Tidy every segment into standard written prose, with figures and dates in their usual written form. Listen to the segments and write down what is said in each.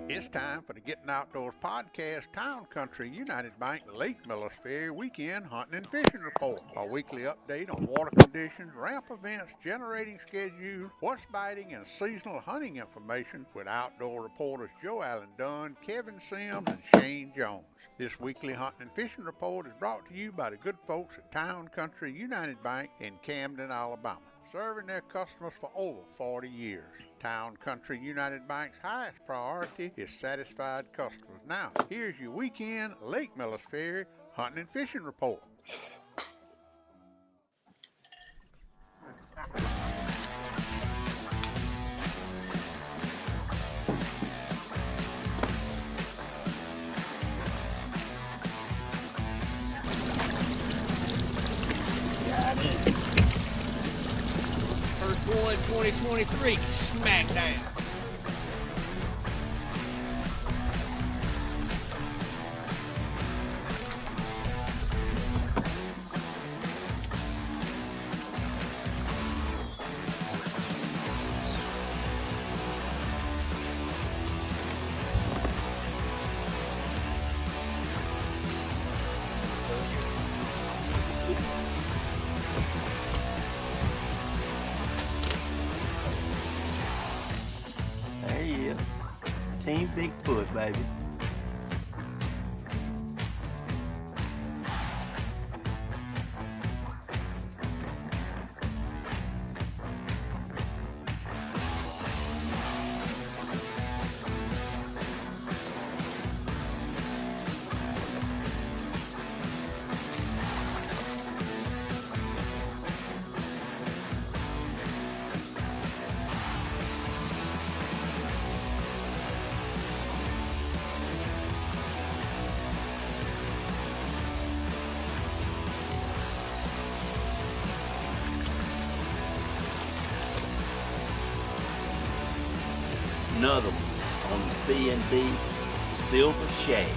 It's time for the Gettin Outdoors podcast, Town Country United Bank Lake Millers Ferry Weekend Hunting and Fishing Report. A weekly update on water conditions, ramp events, generating schedules, what's biting, and seasonal hunting information with outdoor reporters Joe Allen Dunn, Kevin Sims, and Shane Jones. This weekly hunting and fishing report is brought to you by the good folks at Town Country United Bank in Camden, Alabama, serving their customers for over 40 years. Town Country United Bank's highest priority is satisfied customers. Now, here's your weekend Lake Millers Ferry hunting and fishing report. First one, 2023, smackdown. There he is. Team Bigfoot, baby. Another one on the B&B Silver Shade.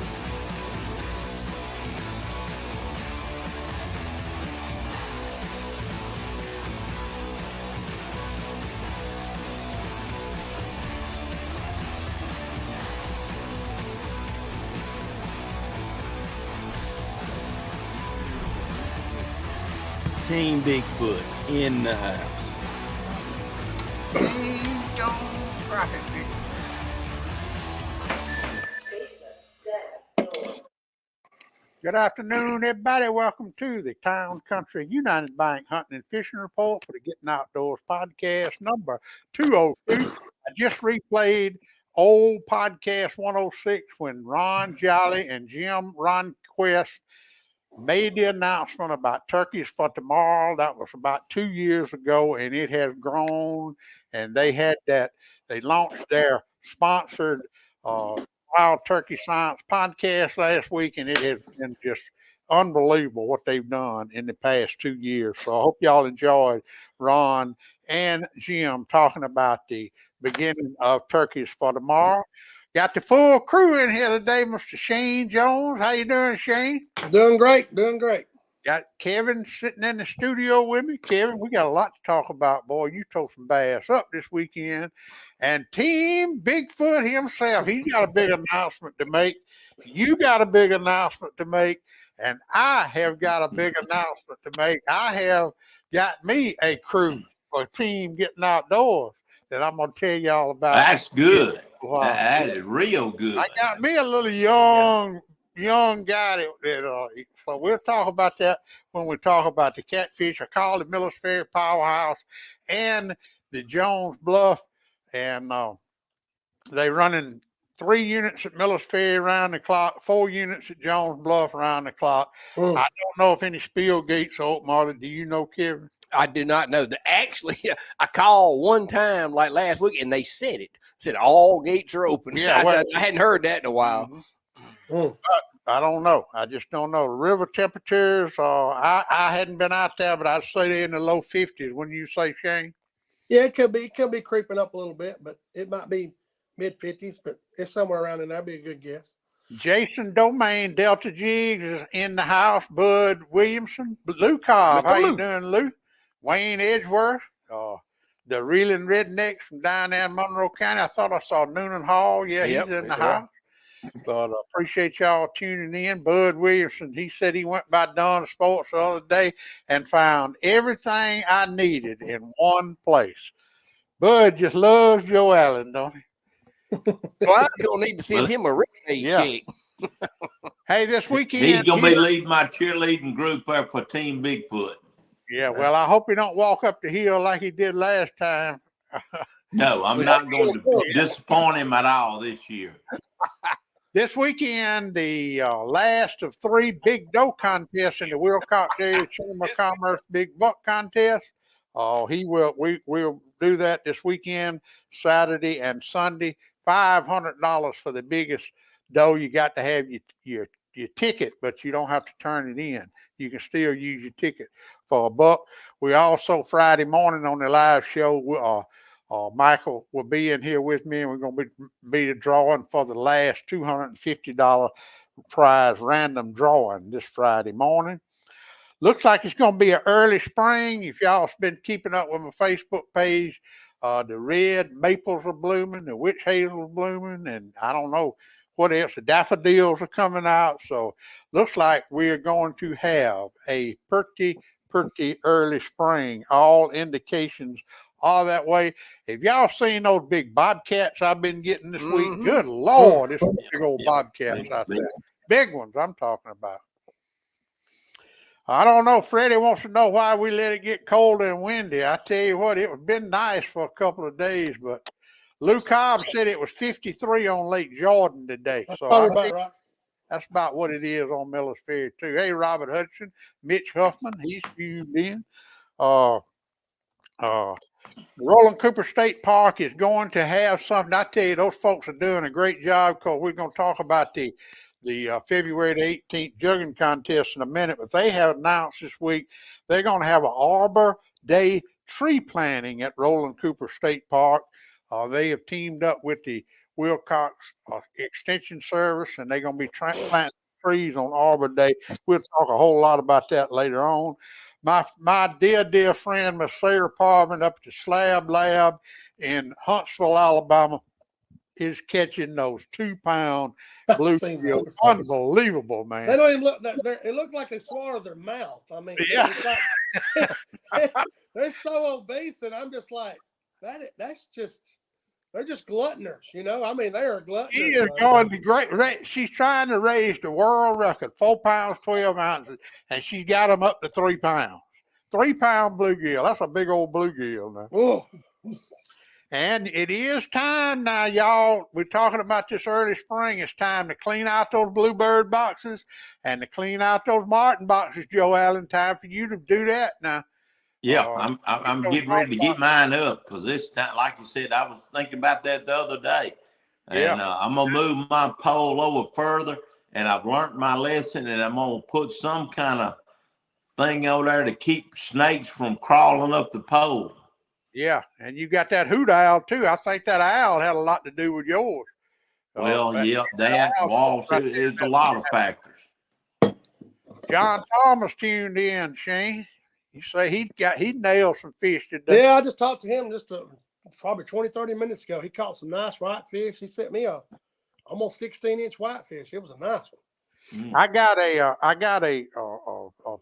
Team Bigfoot in the house. Good afternoon, everybody. Welcome to the Town Country United Bank Hunting and Fishing Report for the Gettin Outdoors podcast number 202. I just replayed old podcast 106 when Ron Jolly and Jim Ronquist made the announcement about turkeys for tomorrow. That was about 2 years ago, and it has grown. And they launched their sponsored Wild Turkey Science podcast last week, and it has been just unbelievable what they've done in the past 2 years. So I hope y'all enjoyed Ron and Jim talking about the beginning of turkeys for tomorrow. Got the full crew in here today, Mr. Shane Jones. How you doing, Shane? Doing great, doing great. Got Kevin sitting in the studio with me. Kevin, we got a lot to talk about, boy. You told some bass up this weekend. And Team Bigfoot himself, he's got a big announcement to make. You got a big announcement to make. And I have got a big announcement to make. I have got me a crew for Team Gettin Outdoors that I'm going to tell y'all about. That's good. Wow. That is real good. I got me a little young guy so we'll talk about that when we talk about the catfish. I call the Millers Ferry Powerhouse and the Jones Bluff, and they running 3 units at Millers Ferry around the clock, 4 units at Jones Bluff around the clock. I don't know if any spill gates are open, are there? Do you know, Kevin? I do not know. Actually, I called one time like last week, and they said it. Said all gates are open. Yeah, I hadn't heard that in a while. But I don't know. I just don't know. The river temperatures, I hadn't been out there, but I'd say they're in the low 50s. Wouldn't you say, Shane? Yeah, it could be creeping up a little bit, but it might be mid 50s, but it's somewhere around in there. That'd be a good guess. Jason Domain, Delta Jigs is in the house. Bud Williamson, Lou Cobb. How you doing, Lou? Wayne Edgeworth, the Reeling Rednecks from down there in Monroe County. I thought I saw Noonan Hall. Yeah, Yep, he's in the yeah. house. But appreciate y'all tuning in. Bud Williamson, he said he went by Dunn Sports the other day and found everything I needed in one place. Bud just loves Joe Allen, don't he? Well, I'm going to need to send him a rebate check. Hey, this weekend. He's going to be leading my cheerleading group there for Team Bigfoot. Yeah, well, I hope he don't walk up the hill like he did last time. No, I'm not going to disappoint him at all this year. This weekend, the last of 3 big doe contests in the Wilcox Area Chamber of Commerce Big Buck Contest. We'll do that this weekend, Saturday and Sunday. $500 for the biggest doe. You got to have your ticket, but you don't have to turn it in. You can still use your ticket for $1. We also Friday morning on the live show, Michael will be in here with me, and we're going to be drawing for the last $250 prize random drawing this Friday morning. Looks like it's going to be an early spring. If y'all's been keeping up with my Facebook page, the red maples are blooming, the witch hazel is blooming, and I don't know what else. The daffodils are coming out. So looks like we're going to have a pretty early spring. All indications are that way. Have y'all seen those big bobcats I've been getting this week? Good Lord, it's big old bobcats out there. Big ones I'm talking about. I don't know. Freddie wants to know why we let it get cold and windy. I tell you what, it was been nice for a couple of days, but Lou Cobb said it was 53 on Lake Jordan today. So I think that's about what it is on Millers Ferry too. Hey, Robert Hudson, Mitch Huffman, he's tuned in. Roland Cooper State Park is going to have something. I tell you, those folks are doing a great job, because we're going to talk about the February the 18th jugging contest in a minute, but they have announced this week they're going to have an Arbor Day tree planting at Roland Cooper State Park. They have teamed up with the Wilcox Extension Service, and they're going to be planting trees on Arbor Day. We'll talk a whole lot about that later on. My dear friend, Miss Sarah Parvin up at the Slab Lab in Huntsville, Alabama, is catching those 2-pound bluegills. Unbelievable, man. They don't even look. It looked like they swallowed their mouth. I mean, yeah, they're so obese, and I'm just like, that's just. They're just gluttoners, you know. I mean, they are gluttoners. She is going to great. She's trying to raise the world record, 4 pounds 12 ounces, and she's got them up to 3 pounds. 3-pound bluegill. That's a big old bluegill now. Oh. And it is time now, y'all. We're talking about this early spring. It's time to clean out those bluebird boxes and to clean out those martin boxes, Joe Allen. Time for you to do that now. Yeah, I'm getting ready to get mine up, because this time, like you said, I was thinking about that the other day. And I'm going to move my pole over further, and I've learned my lesson, and I'm going to put some kind of thing over there to keep snakes from crawling up the pole. Yeah, and you got that hoot owl, too. I think that owl had a lot to do with yours. Well, that wall, it's a lot of factors. John Thomas tuned in, Shane. You say he nailed some fish today. Yeah, I just talked to him probably 20, 30 minutes ago. He caught some nice whitefish. He sent me a almost 16-inch whitefish. It was a nice one. I got a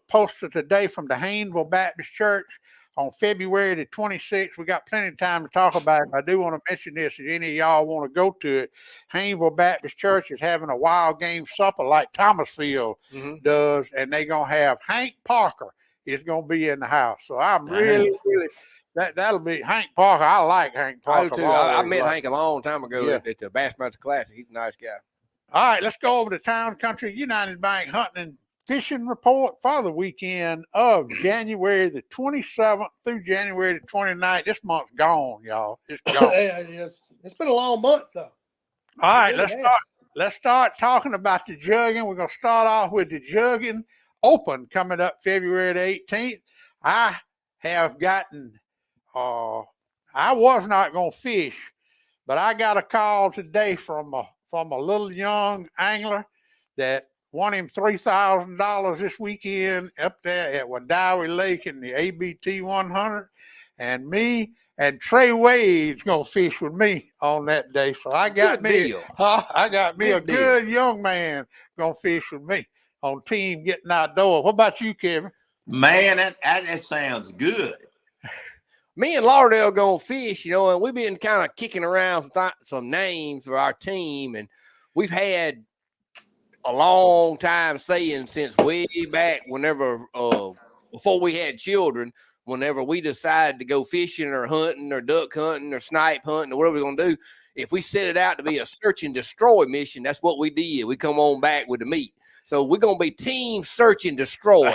poster today from the Haynesville Baptist Church on February the 26th. We got plenty of time to talk about it. I do want to mention this. If any of y'all want to go to it, Haynesville Baptist Church is having a wild game supper like Thomasville does, and they're going to have Hank Parker is going to be in the house. So I'm really that'll be Hank Parker. I like Hank Parker. I do too. I met Hank a long time ago at the Bassmaster Classic. He's a nice guy. All right, let's go over to Town Country United Bank Hunting and Fishing report for the weekend of January the 27th through January the 29th. This month's gone, y'all. It's gone. Yeah, it is. It's been a long month, though. All right, let's start talking about the jugging. We're going to start off with the jugging open coming up February the 18th. I have gotten, I was not going to fish, but I got a call today from a little young angler that won him $3,000 this weekend up there at Wadawi Lake in the ABT 100. And me And Trey Wade's gonna fish with me on that day. So I got me a good young man gonna fish with me on Team Getting Outdoors. What about you, Kevin? Man, that sounds good. Me and Lauderdale gonna fish, and we've been kind of kicking around some names for our team, and we've had a long time saying since way back whenever before we had children, whenever we decided to go fishing or hunting or duck hunting or snipe hunting or whatever we're gonna do, if we set it out to be a search and destroy mission, that's what we did. We come on back with the meat. So we're gonna be Team Search and Destroy.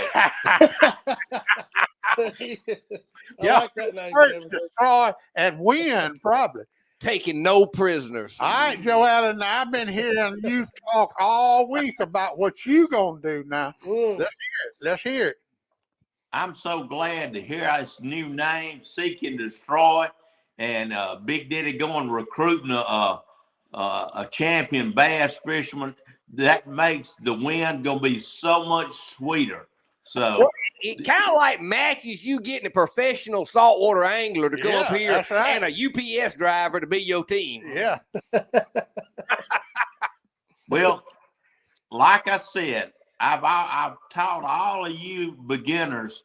Yeah, like that name, search, destroy, and win probably. Taking no prisoners. All right, Joe Allen. I've been hearing you talk all week about what you gonna do now. Let's hear it. I'm so glad to hear this new name, Seek and Destroy, and Big Daddy going recruiting a champion bass fisherman. That makes the win gonna be so much sweeter. So it kind of like matches you getting a professional saltwater angler to come up here and a UPS driver to be your team. Yeah. Well, like I said, I've taught all of you beginners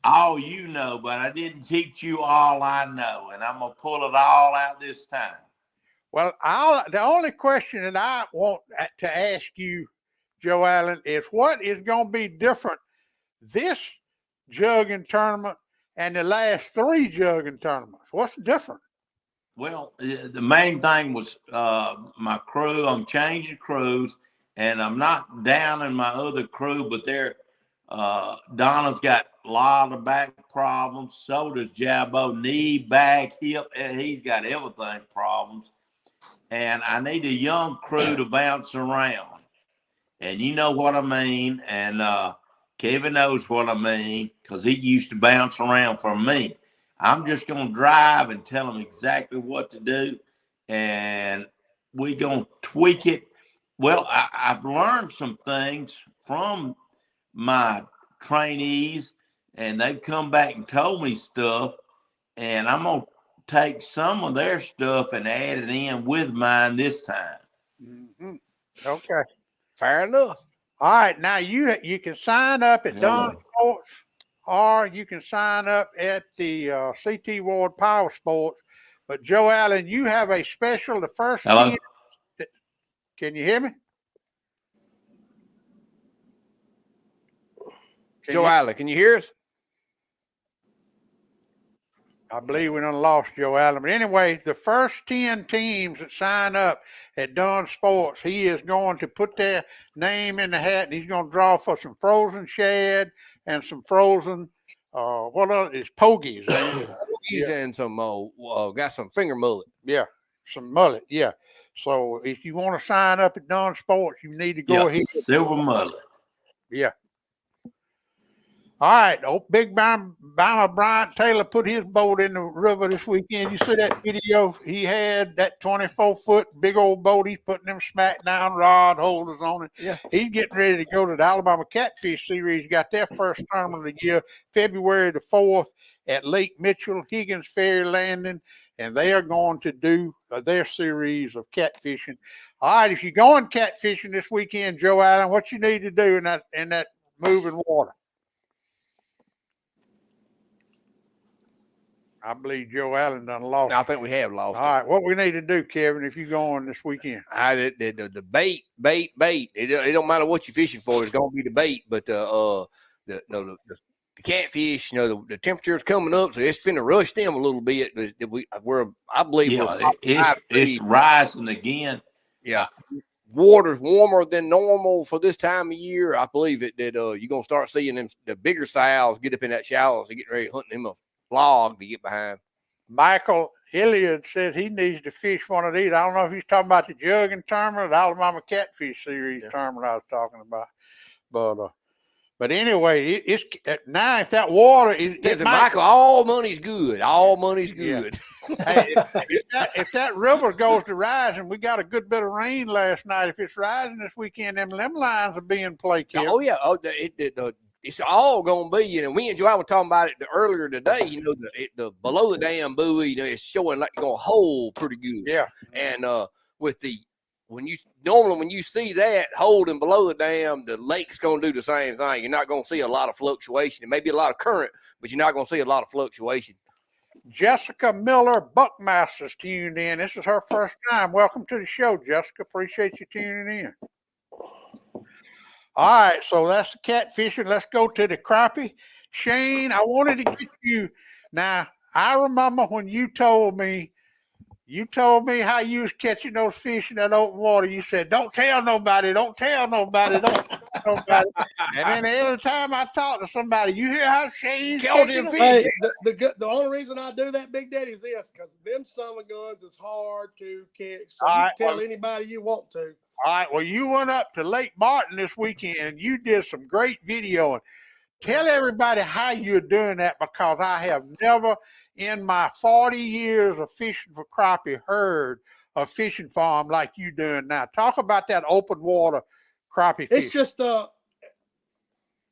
all you know, but I didn't teach you all I know, and I'm gonna pull it all out this time. Well, the only question that I want to ask you, Joe Allen, is what is going to be different this jugging tournament and the last 3 jugging tournaments? What's different? Well, the main thing was my crew. I'm changing crews, and I'm not down in my other crew, but Donna's got a lot of back problems. So does Jabbo, knee, back, hip. He's got everything problems. And I need a young crew to bounce around. And you know what I mean. And Kevin knows what I mean because he used to bounce around for me. I'm just going to drive and tell him exactly what to do. And we're going to tweak it. Well, I've learned some things from my trainees, and they've come back and told me stuff. And I'm going to take some of their stuff and add it in with mine this time. Mm-hmm. Okay. Fair enough. All right. Now you can sign up at Dunn Sports, or you can sign up at the CT Ward Power Sports. But Joe Allen, you have a special. The first. Hello? Can you hear me? Joe Allen, can you hear us? I believe we done lost Joe Allen. But anyway, the first 10 teams that sign up at Dunn Sports, he is going to put their name in the hat, and he's going to draw for some frozen shad and some frozen, what else? It's pogies. Pogies and some, got some finger mullet. Yeah, some mullet, yeah. So if you want to sign up at Dunn Sports, you need to go ahead. Silver mullet. Yeah. All right, Big Bama Bryant Taylor put his boat in the river this weekend. You see that video? He had that 24-foot big old boat. He's putting them smackdown rod holders on it. Yeah. He's getting ready to go to the Alabama Catfish Series. Got their first tournament of the year, February the 4th at Lake Millers Ferry Landing, and they are going to do their series of catfishing. All right, if you're going catfishing this weekend, Joe Allen, what you need to do in that moving water? I believe Joe Allen done lost. I think we have lost. All right, what we need to do, Kevin, if you're going this weekend? The bait. It don't matter what you're fishing for. It's going to be the bait. But the catfish, the temperature's coming up, so it's finna rush them a little bit. But I believe it's rising again. Yeah, water's warmer than normal for this time of year. I believe that you're gonna start seeing them the bigger sows get up in that shallows and get ready to hunt them a log to get behind. Michael Hilliard said he needs to fish one of these. I don't know if he's talking about the jugging tournament or the Alabama Catfish Series tournament I was talking about. But anyway, it's now if that water is Michael, all money's good. All money's good. Yeah. Hey, if that river goes to rising, we got a good bit of rain last night. If it's rising this weekend, them lines are being played. Oh yeah. it's all gonna be, you know. Me and Joanne were talking about it earlier today. You know, the below the dam buoy, you know, it's showing like it's gonna hold pretty good. Yeah. And with the when you see that holding below the dam, the lake's gonna do the same thing. You're not gonna see a lot of fluctuation. It may be a lot of current, but you're not gonna see a lot of fluctuation. Jessica Miller Buckmaster's tuned in. This is her first time. Welcome to the show, Jessica. Appreciate you tuning in. All right, so that's the catfishing. Let's go to the crappie. Shane, I wanted to get you. Now, I remember when you told me how you was catching those fish in that open water. You said, don't tell nobody, don't tell nobody, don't tell nobody. And then every time I talk to somebody, you hear how Shane's catching fish. Hey, the only reason I do that, Big Daddy, is this, because them summer guns is hard to catch. So you tell anybody you want to. All right, well, you went up to Lake Martin this weekend and you did some great videoing. Tell everybody how you're doing that, because I have never in my 40 years of fishing for crappie heard a fishing farm like you doing now. Talk about that open water crappie fishing. It's just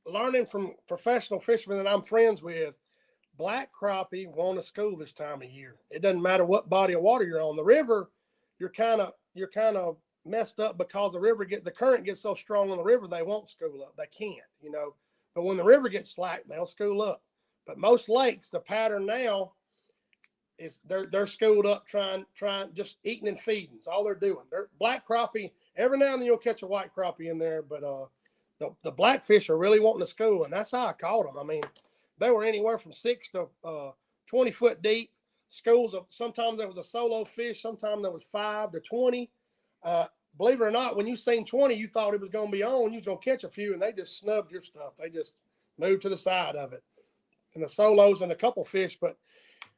learning from professional fishermen that I'm friends with. Black crappie want to school this time of year. It doesn't matter what body of water you're on. The river, you're kind of messed up because the current gets so strong on the river, they won't school up. They can't, you know. But when the river gets slack, they'll school up. But most lakes, the pattern now is they're schooled up trying just eating and feeding. That's all they're doing. They're black crappie. Every now and then you'll catch a white crappie in there, but the blackfish are really wanting to school, and that's how I caught them. I mean, they were anywhere from 6 to 20 foot deep. Schools of sometimes there was a solo fish, sometimes there was 5 to 20. Believe it or not, when you seen 20, you thought it was going to be on. You was going to catch a few, and they just snubbed your stuff. They just moved to the side of it. And the solos and a couple fish. But,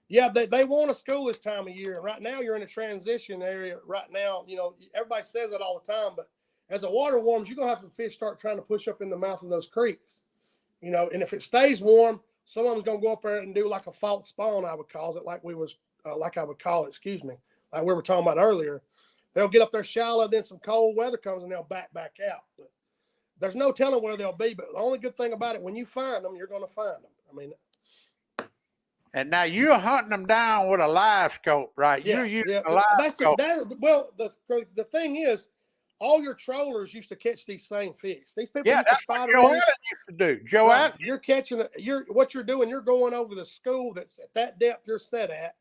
yeah, they want to school this time of year. And right now you're in a transition area right now. You know, everybody says it all the time. But as the water warms, you're going to have some fish start trying to push up in the mouth of those creeks. You know, and if it stays warm, some of them's going to go up there and do like a false spawn, I would call it, like we were talking about earlier. They'll get up there shallow, then some cold weather comes and they'll back out. But there's no telling where they'll be. But the only good thing about it, when you find them, you're going to find them. I mean, and now you're hunting them down with a live scope, right? Yes, You're using a live scope. The thing is, all your trollers used to catch these same fish. These people used that's to what Joe Allen used to do. Joe Allen. You're catching what you're doing. You're going over the school that's at that depth you're set at,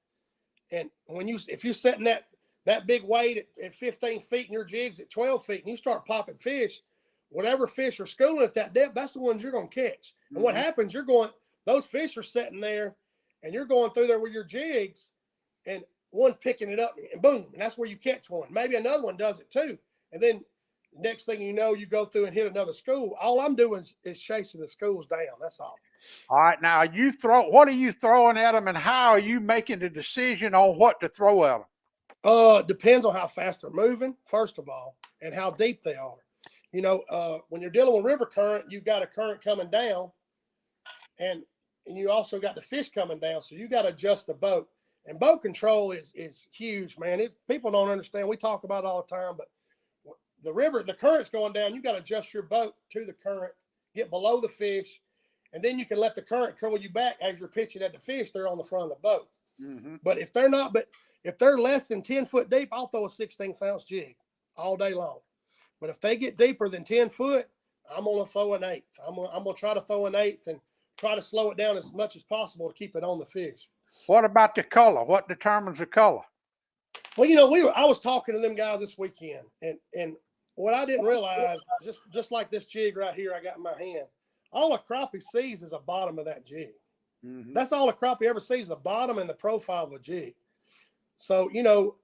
and if you're setting that big weight at 15 feet and your jig's at 12 feet and you start popping fish, whatever fish are schooling at that depth, that's the ones you're going to catch. And what happens, those fish are sitting there and you're going through there with your jigs and one picking it up and boom, and that's where you catch one. Maybe another one does it too. And then next thing you know, you go through and hit another school. All I'm doing is chasing the schools down. That's all. All right. Now what are you throwing at them and how are you making the decision on what to throw at them? Depends on how fast they're moving, first of all, and how deep they are. You know, when you're dealing with river current, you've got a current coming down, and you also got the fish coming down, so you got to adjust the boat. And boat control is huge, man. People don't understand. We talk about it all the time, but the current's going down. You got to adjust your boat to the current, get below the fish, and then you can let the current curl you back as you're pitching at the fish. They're on the front of the boat. Mm-hmm. But if they're less than 10 foot deep, I'll throw a 16th ounce jig all day long. But if they get deeper than 10 foot, I'm going to throw an 1/8. I'm going to try to throw an 1/8 and try to slow it down as much as possible to keep it on the fish. What about the color? What determines the color? Well, you know, I was talking to them guys this weekend, and what I didn't realize, just like this jig right here I got in my hand, all a crappie sees is the bottom of that jig. Mm-hmm. That's all a crappie ever sees, the bottom and the profile of a jig. So, you know,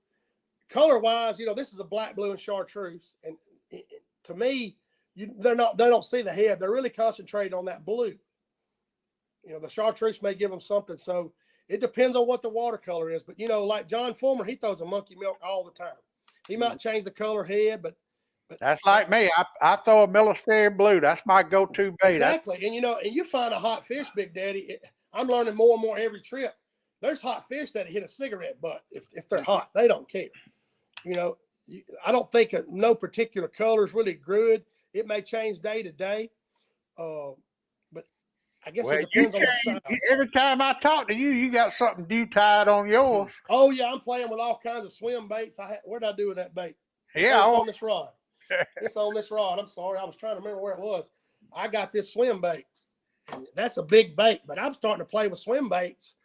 color-wise, you know, this is a black, blue, and chartreuse. And to me, they don't see the head. They're really concentrated on that blue. You know, the chartreuse may give them something. So it depends on what the watercolor is. But, you know, like John Fulmer, he throws a monkey milk all the time. He might change the color head, but that's like me. I throw a Millers Ferry blue. That's my go-to bait. Exactly. And, you know, and you find a hot fish, Big Daddy. I'm learning more and more every trip. There's hot fish that hit a cigarette butt if they're hot. They don't care. You know, I don't think no particular color is really good. It may change day to day. But I guess Well, it depends on the size. every time I talk to you, you got something dew tied on yours. Oh yeah, I'm playing with all kinds of swim baits. Where'd I do with that bait? Yeah, It's on this rod. It's on this rod. I'm sorry, I was trying to remember where it was. I got this swim bait. And that's a big bait, but I'm starting to play with swim baits,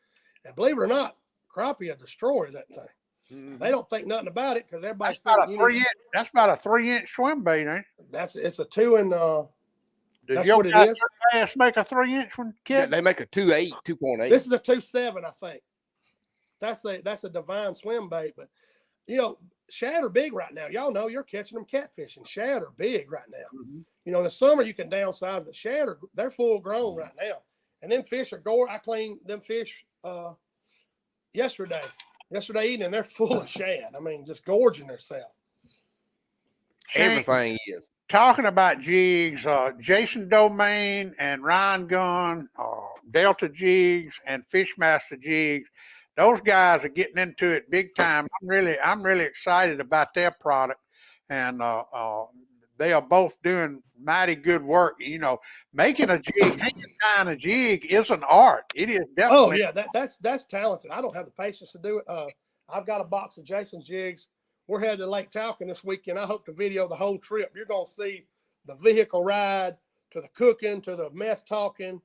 and believe it or not, crappie will destroy that thing. Mm-hmm. They don't think nothing about it because everybody's thinking that's about a 3-inch swim bait, ain't it? It's a 2 and Does that's your what it is. Make a 3-inch one, kid? They make a 2.8. This is a 2.7, I think. That's a divine swim bait, but you know, shad are big right now. Y'all know you're catching them catfishing. Shad are big right now. Mm-hmm. You know, in the summer you can downsize, but shad they're full grown right now. And them fish are gore. I cleaned them fish yesterday evening. They're full of shad. I mean, just gorging themselves. Everything is. Talking about jigs, Jason Domain and Ryan Gunn, Delta Jigs and Fishmaster Jigs, those guys are getting into it big time. I'm really excited about their product, and they are both doing mighty good work. You know, making a jig, tying a jig is an art. It is definitely. Oh yeah, that's talented. I don't have the patience to do it. I've got a box of Jason's jigs. We're headed to Lake Talcon this weekend. I hope to video the whole trip. You're going to see the vehicle ride, to the cooking, to the mess talking.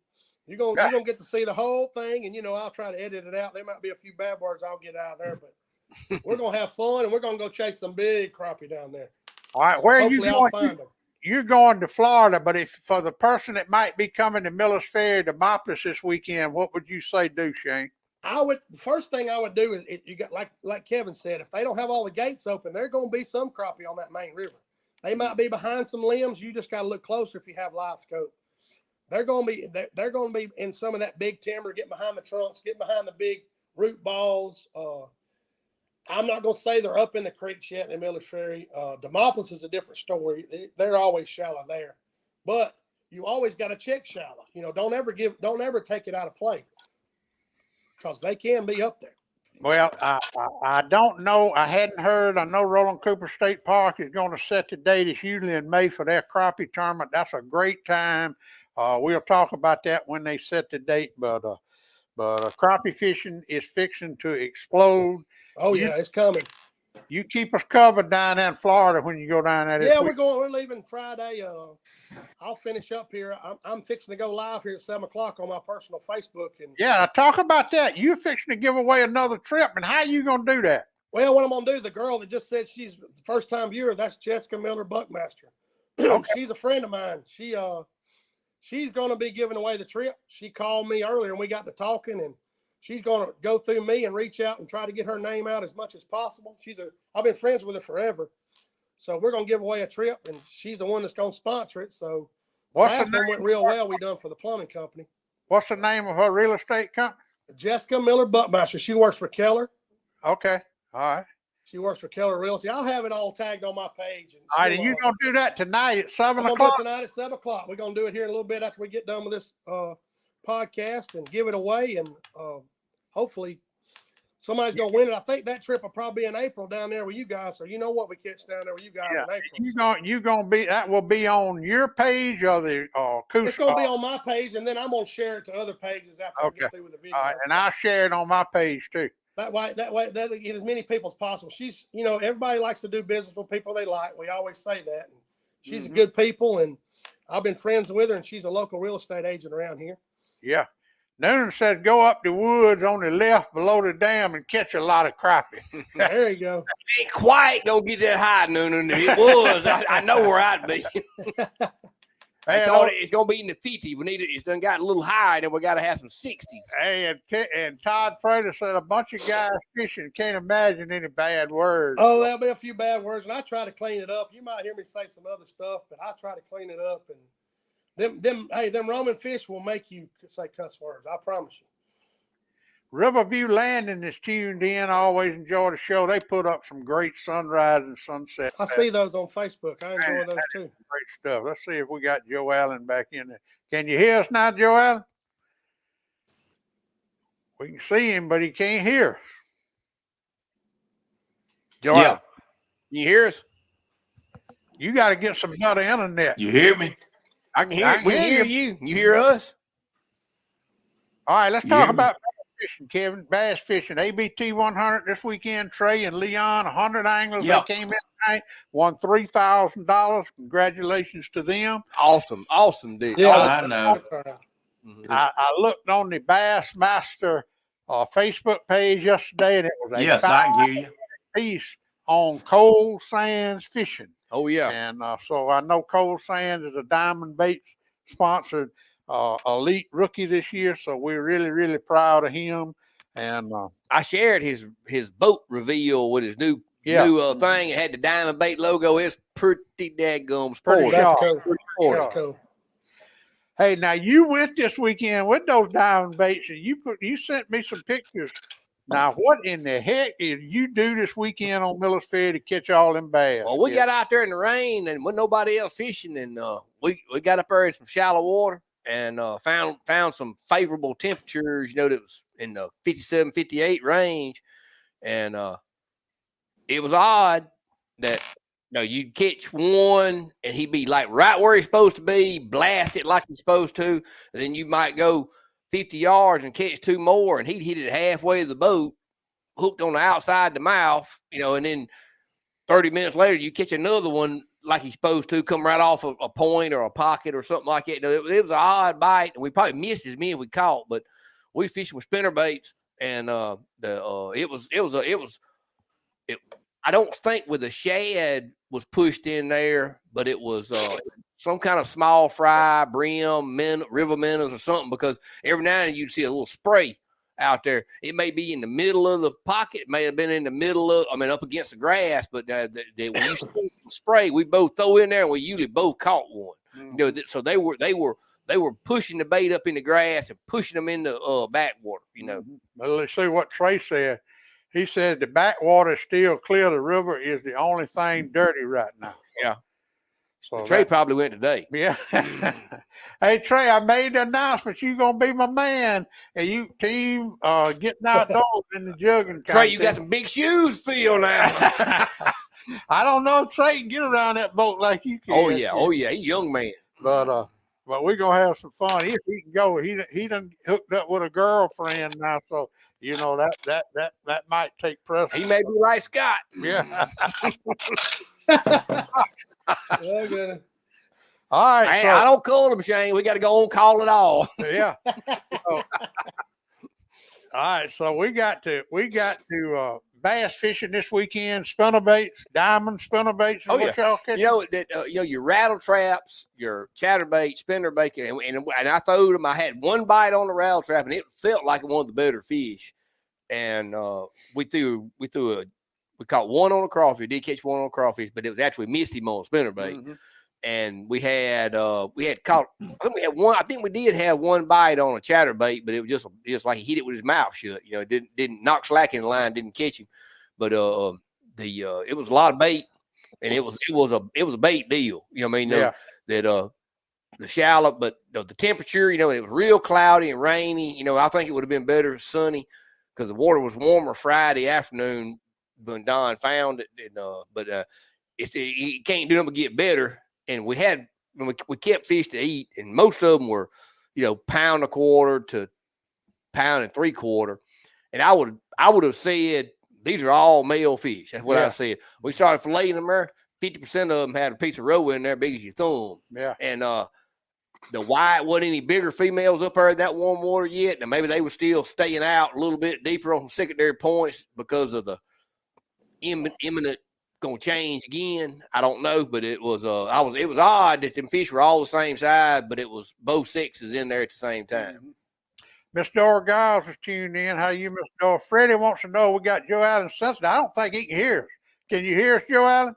You're gonna get to see the whole thing, and I'll try to edit it out. There might be a few bad words I'll get out of there, but we're gonna have fun, and we're gonna go chase some big crappie down there. All right, where are you going? You're going to Florida, but if for the person that might be coming to Millers Ferry to Demopolis this weekend, what would you say do, Shane? The first thing I would do is you got like Kevin said, if they don't have all the gates open, there's gonna be some crappie on that main river. They might be behind some limbs. You just got to look closer if you have live scope. They're going to be in some of that big timber, get behind the trunks, get behind the big root balls. I'm not going to say they're up in the creeks yet in Millers Ferry. Demopolis is a different story. They're always shallow there, but you always got to check shallow. Don't ever take it out of play because they can be up there. Well, I don't know. I hadn't heard. I know Roland Cooper State Park is going to set the date. It's usually in May for their crappie tournament. That's a great time. We'll talk about that when they set the date. But crappie fishing is fixing to explode. Oh yeah, it's coming. You keep us covered down there in Florida when you go down there. Yeah, we're leaving Friday. I'll finish up here. I'm fixing to go live here at 7:00 on my personal Facebook. And yeah, talk about that. You're fixing to give away another trip, and how are you going to do that? Well, what I'm going to do, the girl that just said she's the first time viewer, that's Jessica Miller Buckmaster. Okay. She's a friend of mine. She's going to be giving away the trip. She called me earlier and we got to talking, and she's going to go through me and reach out and try to get her name out as much as possible. I've been friends with her forever. So we're going to give away a trip, and she's the one that's going to sponsor it. So last one went real well. We done for the plumbing company. What's the name of her real estate company? Jessica Miller Buckmaster. She works for Keller. Okay. All right. She works for Keller Realty. I'll have it all tagged on my page. All right, and you're going to do that tonight at 7 o'clock? I'm going to do it tonight at 7 o'clock. We're going to do it here in a little bit after we get done with this podcast and give it away, and hopefully somebody's going to win it. I think that trip will probably be in April down there with you guys, so you know what we catch down there with you guys in April. You're going to be, that will be on your page or the Coosa? It's going to be on my page, and then I'm going to share it to other pages after I get through with the video. All right, and I'll share it on my page too. That way, that'll get as many people as possible. She's, everybody likes to do business with people they like. We always say that. And she's a good people, and I've been friends with her, and she's a local real estate agent around here. Yeah. Noonan said go up the woods on the left below the dam and catch a lot of crappie. There you go. It ain't quite gonna get that high, Noonan. It was. I know where I'd be. I thought it's gonna be in the 50s. It's done got a little higher, and we got to have some 60s. Hey, and Todd Prater said a bunch of guys fishing can't imagine any bad words. Oh, there'll be a few bad words, and I try to clean it up. You might hear me say some other stuff, but I try to clean it up. And them Roman fish will make you say cuss words. I promise you. Riverview Landing is tuned in. I always enjoy the show. They put up some great sunrise and sunset. I see those on Facebook. I enjoy those too. Great stuff. Let's see if we got Joe Allen back in there. Can you hear us now, Joe Allen? We can see him, but he can't hear us. Joe Allen, can you hear us? You got to get some better internet. You hear me? I can hear you. We can hear you. You hear us? All right, let's You talk hear me? about bass fishing, Kevin. Bass fishing, ABT 100 this weekend. Trey and Leon, 100 anglers. Yep. They came in tonight, won $3,000. Congratulations to them. Awesome dude. Yeah, I know. I looked on the Bassmaster Facebook page yesterday, and it was a Yes, I can hear you. piece on coal sands fishing. Oh yeah. And so I know Coal Sands is a Diamond Baits sponsored elite rookie this year. So we're really, really proud of him. And I shared his boat reveal with his new thing. It had the Diamond Bait logo. It's pretty daggum sporty. That's cool. That's cool. Hey, now you went this weekend with those Diamond Baits, and you sent me some pictures. Now, what in the heck did you do this weekend on Millers Ferry to catch all them bass? Well, we got out there in the rain and with nobody else fishing, and we got up there in some shallow water and found some favorable temperatures. That was in the 57, 58 range, and it was odd that you'd catch one and he'd be like right where he's supposed to be, blast it like he's supposed to, and then you might go 50 yards and catch two more, and he'd hit it halfway to the boat, hooked on the outside the mouth, and then 30 minutes later you catch another one like he's supposed to, come right off a point or a pocket or something like that. It was an odd bite, and we probably missed as many as we caught, but we fishing with spinner baits, and I don't think with a shad was pushed in there, but it was some kind of small fry, brim, river minnows or something, because every now and then you'd see a little spray out there. It may be in the middle of the pocket, may have been in the middle of, up against the grass, but when you spray, we both throw in there and we usually both caught one. Mm-hmm. So they were pushing the bait up in the grass and pushing them in the backwater, Mm-hmm. Well, let's see what Trey said. He said the backwater is still clear. The river is the only thing dirty right now. Yeah. So Trey probably went today. Yeah. Hey, Trey, I made the announcement. You're going to be my man. And you team getting outdoors in the jugging. Trey, you got some big shoes to fill now. I don't know if Trey can get around that boat like you can. Oh, yeah. He's a young man. But we're going to have some fun. If he can go, he done hooked up with a girlfriend now. So, that might take precedence. He may be like Scott. Yeah. Okay. All right. Hey, I don't call him, Shane. We got to go on call it all. Yeah. All right. So we got to bass fishing this weekend. Spinnerbaits, diamond spinnerbaits. Oh, yeah. Y'all catching? Your rattle traps, your chatterbait, spinnerbait, and I throwed them. I had one bite on the rattle trap, and it felt like one of the better fish. And we caught one on a crawfish. Did catch one on a crawfish, but it was actually missed him on a spinnerbait. Mm-hmm. And we had caught. I think we had one. I think we did have one bite on a chatterbait, but it was just like he hit it with his mouth shut. It didn't knock slack in the line, didn't catch him. But it was a lot of bait, and it was a bait deal. Yeah. The shallow, but the temperature. It was real cloudy and rainy. I think it would have been better sunny because the water was warmer Friday afternoon when Don found it. But it can't do nothing but get better. And we kept fish to eat, and most of them were, pound a quarter to pound and 3/4. And I would have said these are all male fish. That's what I said. We started filleting them there. 50% of them had a piece of roe in there big as your thumb. Yeah. And the white wasn't any bigger females up there in that warm water yet. And maybe they were still staying out a little bit deeper on some secondary points because of the imminent going to change again. I don't know, but it was it was odd that them fish were all the same size, but it was both sexes in there at the same time. Miss Dora Giles is tuned in. How you, Miss Dora? Freddie wants to know we got Joe Allen sensitive. I don't think he can hear us. Can you hear us, Joe Allen?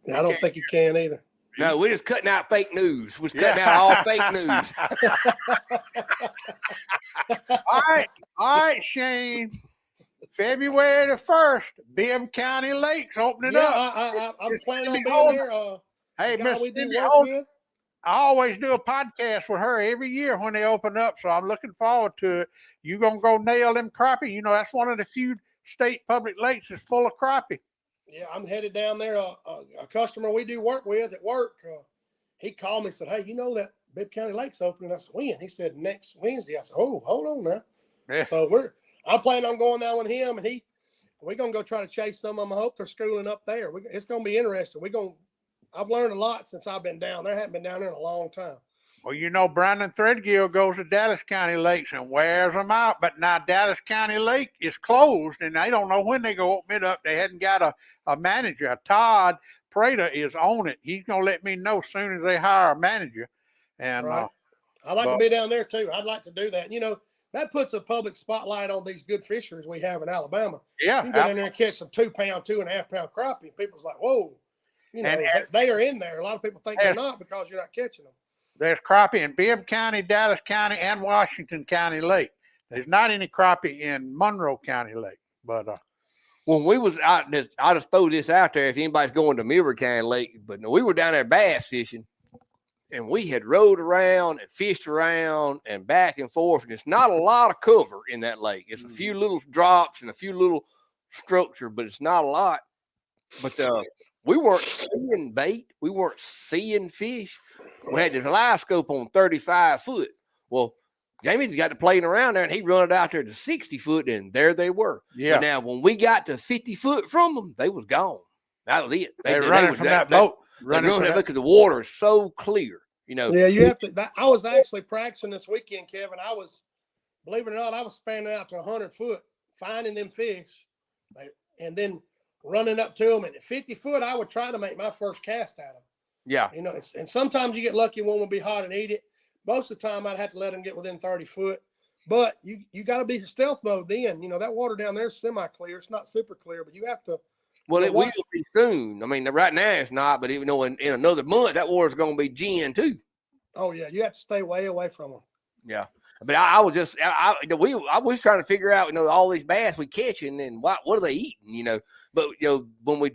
I don't think he can either. No, we're just cutting out fake news. We're cutting out all fake news. All right, Shane. February the 1st, Bibb County Lakes opening up. I'm planning on being there. Hey, Miss Cindy, I always do a podcast with her every year when they open up, so I'm looking forward to it. You gonna go nail them crappie? That's one of the few state public lakes that's full of crappie. Yeah, I'm headed down there. A customer we do work with at work, he called me and said, "Hey, that Bibb County Lake's opening. I said, when? He said, next Wednesday. I said, oh, hold on now. Yeah. So I'm planning on going down with him, and we're going to go try to chase some of them. I hope they're schooling up there. It's going to be interesting. I've learned a lot since I've been down there. I haven't been down there in a long time. Well, you know, Brandon Threadgill goes to Dallas County Lakes and wears them out. But now Dallas County Lake is closed, and they don't know when they go open it up. They hadn't got a manager. Todd Prater is on it. He's going to let me know as soon as they hire a manager. And right. I'd like to be down there, too. I'd like to do that. You know, that puts a public spotlight on these good fisheries we have in Alabama. Yeah. You get in there and catch some 2-pound, 2.5-pound crappie, and people's like, whoa. You know, they are in there. A lot of people think they're not because you're not catching them. There's crappie in Bibb County, Dallas County, and Washington County Lake. There's not any crappie in Monroe County Lake. But when we was out, I'll just throw this out there if anybody's going to Millers County Lake. But we were down there bass fishing, and we had rode around and fished around and back and forth. And it's not a lot of cover in that lake. It's a few little drops and a few little structure, but it's not a lot. But we weren't seeing bait. We weren't seeing fish. We had the live scope on 35 foot. Well, Jamie got to playing around there, and he run it out there to 60 foot, and there they were. Yeah. But now, when we got to 50 foot from them, they was gone. That was it. They running from that boat. Running because the water is so clear. You know. Yeah, you have to. I was actually practicing this weekend, Kevin. Believe it or not, I was spanning out to 100 foot, finding them fish, and then running up to them. And at 50 foot, I would try to make my first cast at them. Yeah. You know, and sometimes you get lucky, one will be hot and eat it. Most of the time, I'd have to let them get within 30 foot. But you got to be stealth mode then. You know, that water down there is semi-clear. It's not super clear, but you have to. Well, it will be soon. I mean, right now it's not, but even though in another month, that water's going to be gin too. Oh, yeah. You have to stay way away from them. Yeah. But I was just, I was trying to figure out, all these bass we catching and what are they eating, But, when we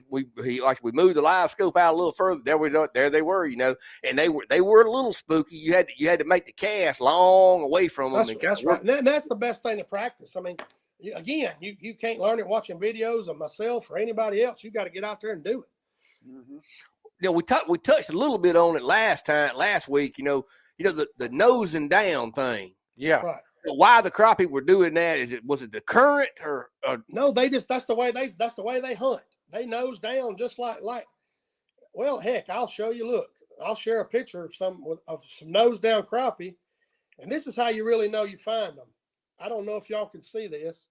moved the live scope out a little further, there they were, and they were a little spooky. You had to make the cast long away from them. That's right. And that's the best thing to practice. I mean, you can't learn it watching videos of myself or anybody else. You got to get out there and do it. Mm-hmm. We touched a little bit on it last week, the nosing down thing. Yeah. Right. Why the crappie were doing that? Was it the current or no? That's the way they hunt. They nose down just like. Well, heck, I'll show you. Look, I'll share a picture of some nose down crappie, and this is how you really know you find them. I don't know if y'all can see this,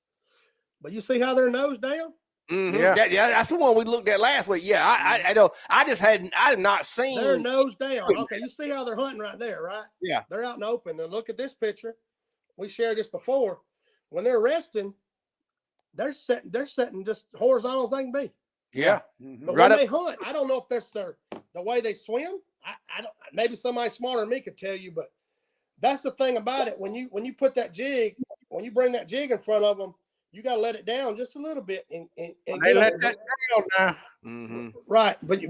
but you see how they're nose down. Mm-hmm. Yeah, that's the one we looked at last week. Yeah, I know. I had not seen. They're nose down. Okay, you see how they're hunting right there, right? Yeah, they're out in the open. And look at this picture. We shared this before. When they're resting, they're setting just horizontal as they can be. Yeah, but when they hunt, I don't know if that's the way they swim. I don't. Maybe somebody smarter than me could tell you, but that's the thing about it. When you put that jig, when you bring that jig in front of them, you got to let it down just a little bit. And they let that down now. Mm-hmm. Right. But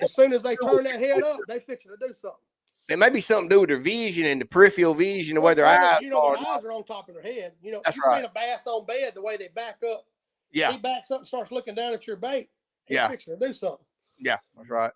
as soon as they turn that head up, they fixing to do something. It may be something to do with their vision and the peripheral vision, the way their eyes their eyes are on top of their head. That's you've right. seen a bass on bed, the way they back up. Yeah. He backs up and starts looking down at your bait. He's fixing to do something. Yeah, that's right.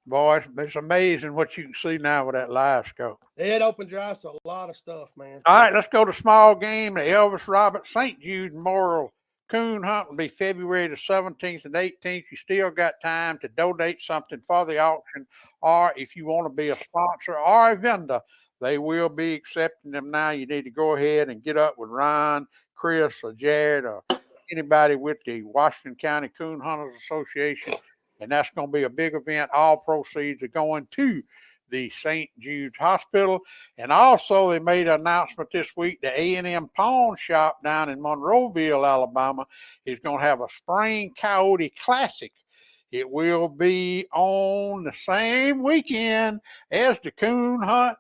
Boy, it's amazing what you can see now with that live scope. It opens your eyes to a lot of stuff, man. All right, let's go to small game. The Elvis Robert St. Jude Memorial Coon Hunt will be February the 17th and 18th. You still got time to donate something for the auction, or if you want to be a sponsor or a vendor, they will be accepting them now. You need to go ahead and get up with Ron, Chris, or Jared, or anybody with the Washington County Coon Hunters Association. And that's going to be a big event. All proceeds are going to the St. Jude's Hospital. And also they made an announcement this week, the A&M Pawn Shop down in Monroeville, Alabama, is going to have a Spring Coyote Classic. It will be on the same weekend as the coon hunt,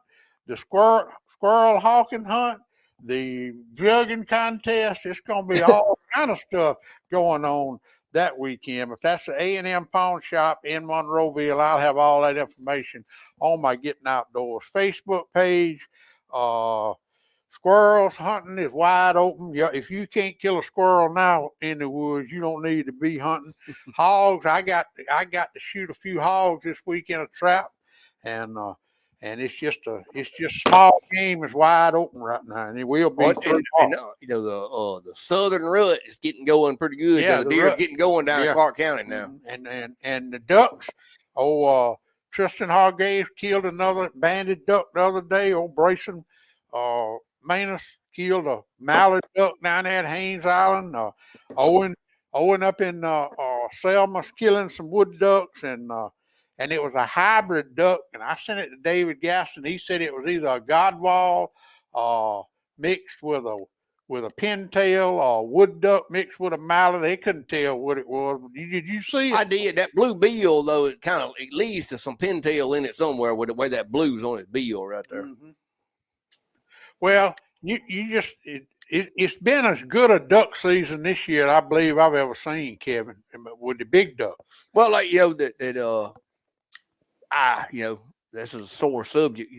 the squirrel hawking hunt, the jugging contest. It's going to be all kind of stuff going on that weekend. If that's the A&M Pawn Shop in Monroeville, I'll have all that information on my Getting Outdoors Facebook page. Squirrels hunting is wide open. If you can't kill a squirrel now in the woods, you don't need to be hunting. Hogs, I got to shoot a few hogs this week in a trap, and and it's just small game is wide open right now, and it will be. The southern rut is getting going pretty good. Yeah, the deer's getting going down in Clark County now, and the ducks. Tristan Hargave killed another banded duck the other day. Old Brayson Manus killed a mallard duck down there at Haynes Island. Owen up in Selma's killing some wood ducks, and it was a hybrid duck. And I sent it to David Gaston. He said it was either a godwall mixed with a pintail or wood duck mixed with a mallard. They couldn't tell what it was. Did you see it? I did. That blue bill, though, it leads to some pintail in it somewhere with the way that blue's on its bill right there. Mm-hmm. Well, it's been as good a duck season this year, I believe, I've ever seen, Kevin, with the big duck. Well, like, this is a sore subject,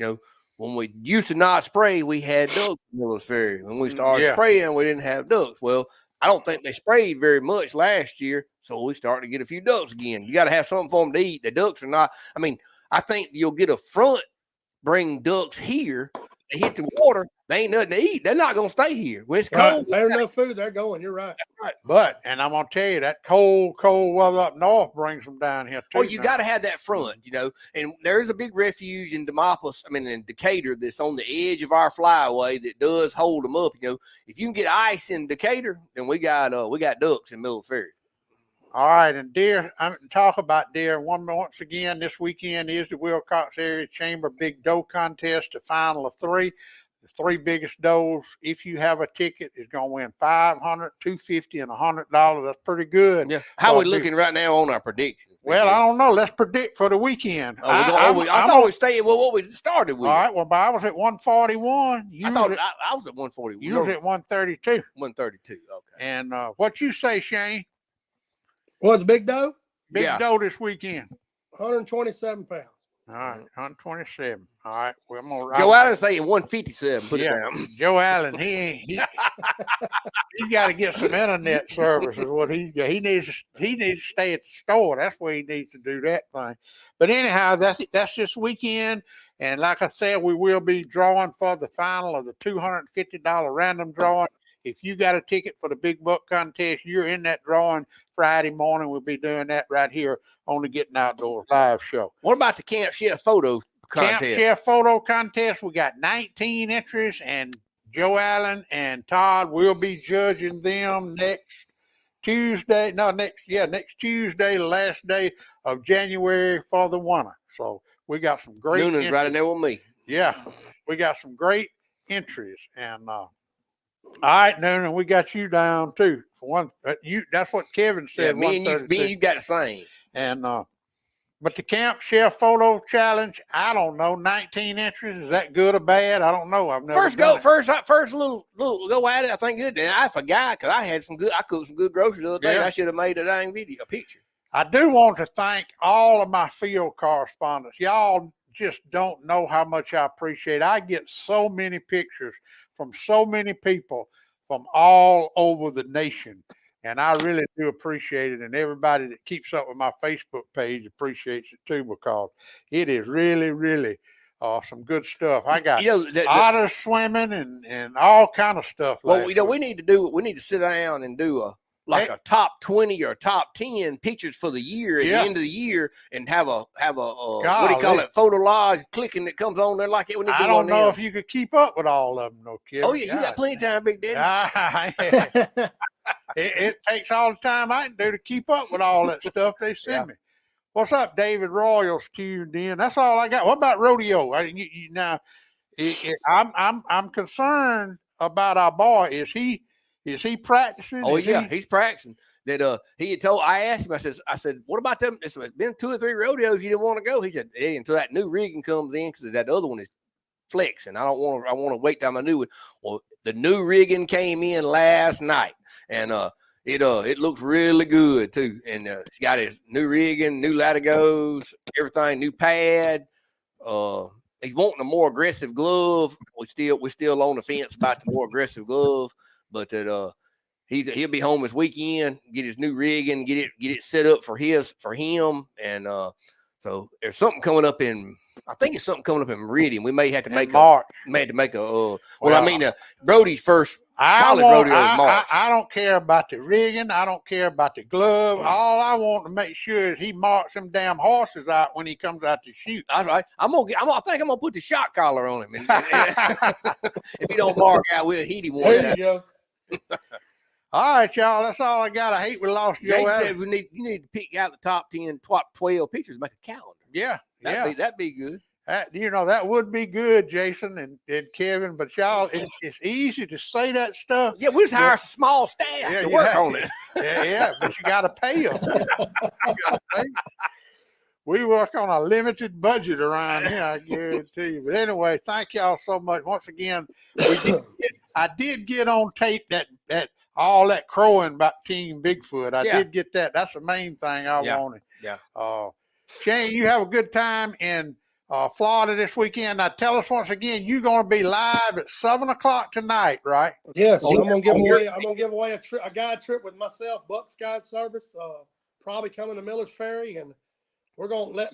when we used to not spray, we had ducks in Millers Ferry. When we started spraying, we didn't have ducks. Well, I don't think they sprayed very much last year, so we started to get a few ducks again. You got to have something for them to eat. The ducks are not, I think you'll get a front bring ducks here. They hit the water, they ain't nothing to eat. They're not going to stay here. When it's cold, there's no food, they're going. You're right. But, and I'm going to tell you, that cold weather up north brings them down here, too. Oh, you got to have that front, and there's a big refuge in in Decatur that's on the edge of our flyway that does hold them up. If you can get ice in Decatur, then we got ducks in Millers Ferry. All right, and deer, I'm going to talk about deer once again. This weekend is the Wilcox Area Chamber Big Doe Contest, the final of 3. The 3 biggest does, if you have a ticket, is going to win $500, $250, and $100. That's pretty good. Yeah. How are we looking right now on our predictions? Well, I don't know. Let's predict for the weekend. I thought we stayed with what we started with. All right. Well, I was at 141. I thought I was at 141. You was at 132. 132. Okay. And what you say, Shane? What's Big Doe? Big Doe this weekend. 127 pounds. All right, 127. All right. Well, I'm gonna Joe Allen saying 157. Put it down. Joe Allen, he got to get some internet service. Is what he needs to stay at the store. That's where he needs to do that thing. But anyhow, that's this weekend. And like I said, we will be drawing for the final of the $250 random drawing. If you got a ticket for the Big Buck Contest, you're in that drawing Friday morning. We'll be doing that right here on the Getting Outdoors live show. What about the Camp Chef Photo Contest? Camp Chef Photo Contest, we got 19 entries, and Joe Allen and Todd will be judging them next Tuesday, the last day of January for the winner. So we got some great Noonan's right in there with me. Yeah, we got some great entries. And all right, Noonan, we got you down too. For one, that's what Kevin said. Yeah, me and you got the same. And but the Camp Chef Photo Challenge, I don't know, 19 entries. Is that good or bad? I don't know. I've never first little go at it. I think good. And I forgot because I cooked some good groceries the other day. Yeah. I should have made a dang picture. I do want to thank all of my field correspondents. Y'all just don't know how much I appreciate it. I get so many pictures from so many people from all over the nation. And I really do appreciate it. And everybody that keeps up with my Facebook page appreciates it too, because it is really, really some good stuff. I got otters swimming and all kind of stuff. Well, we need to sit down and do a top 20 or top 10 pictures for the year at the end of the year, and have a what do you call it, photo lodge clicking that comes on there like it when I don't know if you could keep up with all of them, no kid. Oh yeah, you got plenty of time, Big Daddy. It takes all the time I can do to keep up with all that stuff they send me. What's up, David Royals tuned in? That's all I got. What about rodeo? I'm concerned about our boy. Is he practicing? Oh, he's practicing. That he had told. I asked him. I said, what about them? It's been 2 or 3 rodeos you didn't want to go. He said, hey, until that new rigging comes in, because that other one is flexing. I want to wait till my new one. Well, the new rigging came in last night, and it looks really good too. And it's got his new rigging, new latigos, everything, new pad. He's wanting a more aggressive glove. We're still on the fence about the more aggressive glove. But that he'll be home this weekend, get his new rigging, get it set up for him, and So there's something coming up I think it's something coming up in Meridian. We may have to make March. Brody's first college rodeo is March. I don't care about the rigging. I don't care about the glove. All I want to make sure is he marks them damn horses out when he comes out to shoot. That's right. I think I'm gonna put the shot collar on him. And if he don't mark out, we'll hit him one. There you go. All right, y'all. That's all I got. I hate we lost Joe. Jason said you need to pick out the top 10, top 12 pictures, make a calendar. Yeah, That'd be good. That would be good, Jason and Kevin. But y'all, it's easy to say that stuff. Yeah, we just hire a small staff to work on it. Yeah, but you got to pay them. We work on a limited budget around here, I guarantee you. But anyway, thank y'all so much. Once again, I did get on tape that all that crowing about Team Bigfoot. I did get that. That's the main thing I wanted. Yeah. Shane, you have a good time in Florida this weekend. Now tell us once again, you're going to be live at 7:00 tonight, right? Yes, I'm going to give away a guide trip with myself, Buck's Guide Service. Probably coming to Millers Ferry, and we're going to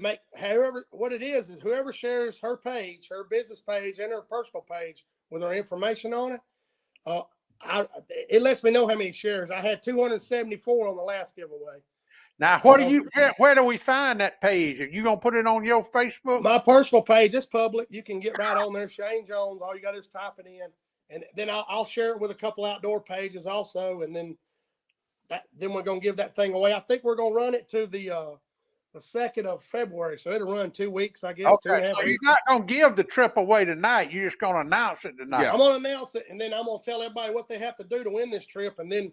whoever shares her page, her business page, and her personal page with her information on it. It lets me know how many shares. I had 274 on the last giveaway. Now, where do we find that page? Are you going to put it on your Facebook? My personal page is public. You can get right on there. Shane Jones. All you got to do is type it in. And then I'll share it with a couple outdoor pages also. And then we're going to give that thing away. I think we're going to run it to the 2nd of February. So it'll run 2 weeks, I guess. Okay, so you're not going to give the trip away tonight. You're just going to announce it tonight. Yeah. I'm going to announce it, and then I'm going to tell everybody what they have to do to win this trip. And then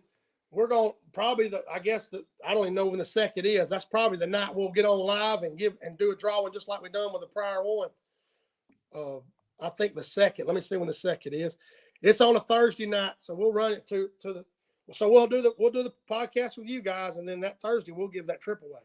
we're going to probably I don't even know when the 2nd is. That's probably the night we'll get on live and do a drawing just like we done with the prior one. I think the 2nd. Let me see when the 2nd is. It's on a Thursday night, so we'll run it so we'll do the podcast with you guys, and then that Thursday we'll give that trip away.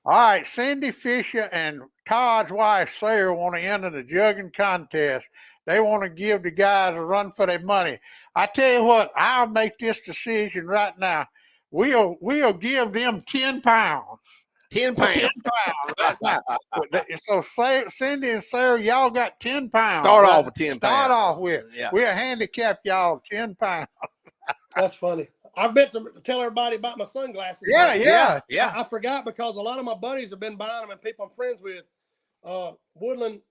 All right, Cindy Fisher and Todd's wife, Sarah, want to enter the jugging contest. They want to give the guys a run for their money. I tell you what, I'll make this decision right now. We'll give them 10 pounds. 10 pounds. 10 pounds right now. So Cindy and Sarah, y'all got 10 pounds. Start off with 10 pounds. Start off with. Yeah. We'll handicap y'all 10 pounds. That's funny. I've meant to tell everybody about my sunglasses. Yeah. I forgot because a lot of my buddies have been buying them, and people I'm friends with, Waterland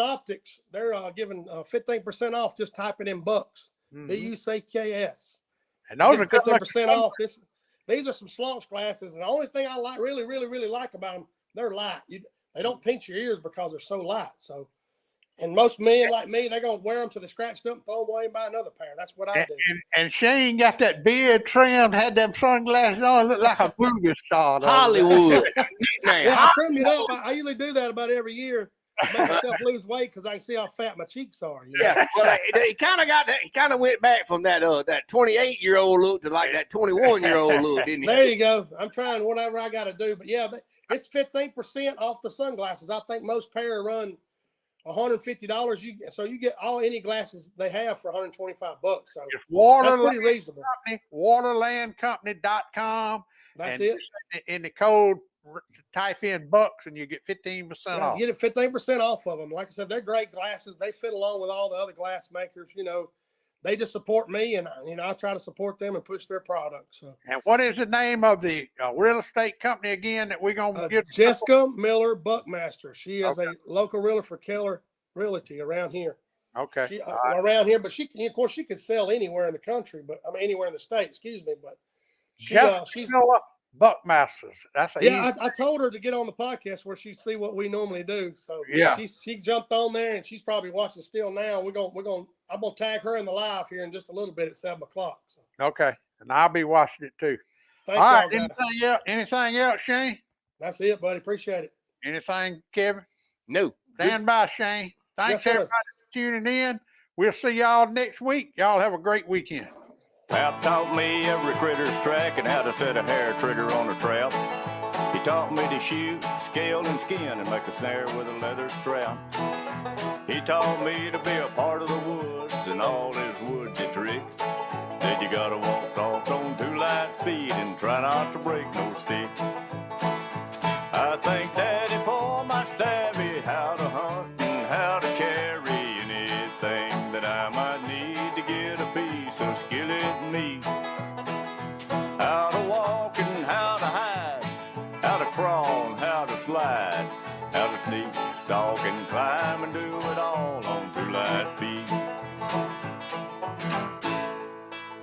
Optics, they're giving 15% off. Just typing in Bucks, BUCKS. And those are 15% off. These are some slaunch glasses, and the only thing I really like about them, they're light. They don't pinch your ears because they're so light. So. And most men like me, they're going to wear them till they scratched up and throw them away and buy another pair. That's what I do. And Shane got that beard trimmed, had them sunglasses on, looked like a movie star. Hollywood. I trimmed it up. I usually do that about every year. Make myself lose weight because I can see how fat my cheeks are. You know? Yeah, well, he kind of got that. He kind of went back from that 28-year-old look to like that 21-year-old look, didn't he? There you go. I'm trying whatever I got to do. But yeah, it's 15% off the sunglasses. I think most pair run $150. So you get any glasses they have for $125. So it's that's pretty reasonable. Waterlandcompany.com. That's it. In the code, type in Bucks and you get 15% off. You get it 15% off of them. Like I said, they're great glasses. They fit along with all the other glass makers. They just support me, and I try to support them and push their products. So. And what is the name of the real estate company again that we're gonna get? Jessica Miller Buckmaster. She is a local realtor for Keller Realty around here. Okay, around here, but she could sell anywhere in the country, but anywhere in the state. Excuse me, but she's Buckmasters. That's I told her to get on the podcast where she see what we normally do. So she jumped on there, and she's probably watching still now. I'm gonna tag her in the live here in just a little bit at 7:00. So. Okay, and I'll be watching it too. Thanks, all right. Anything else, Shane? That's it, buddy. Appreciate it. Anything, Kevin? No. Stand by, Shane. Thanks everybody for tuning in. We'll see y'all next week. Y'all have a great weekend. Pap taught me every critter's track and how to set a hair trigger on a trap. He taught me to shoot, scale, and skin and make a snare with a leather strap. He taught me to be a part of the woods and all his woodsy tricks. Said you gotta walk soft on 2 light feet and try not to break no stick. I think how to hunt and how to carry anything that I might need to get a piece of skillet meat. How to walk and how to hide, how to crawl and how to slide, how to sneak, stalk, and climb and do it all on 2 light feet.